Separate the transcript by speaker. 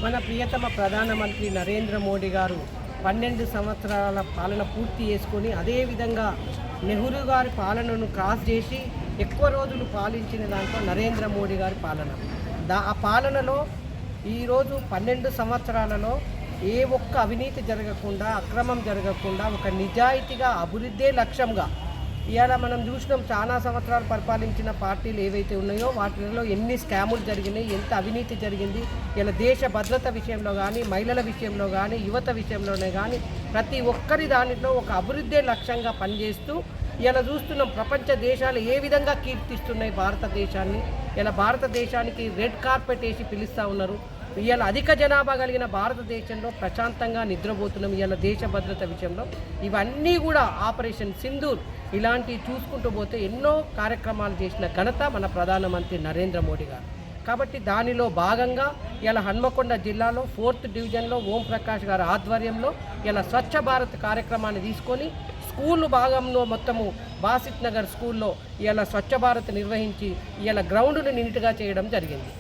Speaker 1: మన ప్రియతమ ప్రధానమంత్రి నరేంద్ర మోడీ గారు 12 సంవత్సరాల పాలన పూర్తి చేసుకొని అదేవిధంగా నెహ్రూ గారి పాలనను క్రాస్ చేసి ఎక్కువ రోజులు పాలించిన దాంట్లో నరేంద్ర మోడీ గారి పాలన ఆ పాలనలో ఈరోజు 12 సంవత్సరాలలో ఏ ఒక్క అవినీతి జరగకుండా అక్రమం జరగకుండా ఒక నిజాయితీగా అభివృద్ధే లక్ష్యంగా ఇవాళ మనం చూసినాం. చాలా సంవత్సరాలు పరిపాలించిన పార్టీలు ఏవైతే ఉన్నాయో వాటిలో ఎన్ని స్కాములు జరిగినాయి, ఎంత అవినీతి జరిగింది. ఇలా దేశ భద్రత విషయంలో కానీ, మహిళల విషయంలో కానీ, యువత విషయంలోనే కానీ ప్రతి ఒక్కరి దానిలో ఒక అభివృద్ధే లక్ష్యంగా పనిచేస్తూ ఇలా చూస్తున్నాం. ప్రపంచ దేశాలు ఏ విధంగా కీర్తిస్తున్నాయి భారతదేశాన్ని. ఇలా భారతదేశానికి రెడ్ కార్పెట్ వేసి పిలుస్తూ ఉన్నారు. ఇవాళ అధిక జనాభా కలిగిన భారతదేశంలో ప్రశాంతంగా నిద్రపోతున్నాం. ఇవాళ దేశ భద్రత విషయంలో ఇవన్నీ కూడా ఆపరేషన్ సింధూర్ ఇలాంటివి చూసుకుంటూ పోతే ఎన్నో కార్యక్రమాలు చేసిన ఘనత మన ప్రధానమంత్రి నరేంద్ర మోడీ గారు. కాబట్టి దానిలో భాగంగా ఇలా హన్మకొండ జిల్లాలో 4th డివిజన్లో ఓం ప్రకాష్ గారి ఆధ్వర్యంలో ఇలా స్వచ్ఛ భారత్ కార్యక్రమాన్ని తీసుకొని స్కూల్ భాగంలో మొత్తము బాసిత్ నగర్ స్కూల్లో ఇలా స్వచ్ఛ భారత్ నిర్వహించి ఇలా గ్రౌండ్ను నీట్గా చేయడం జరిగింది.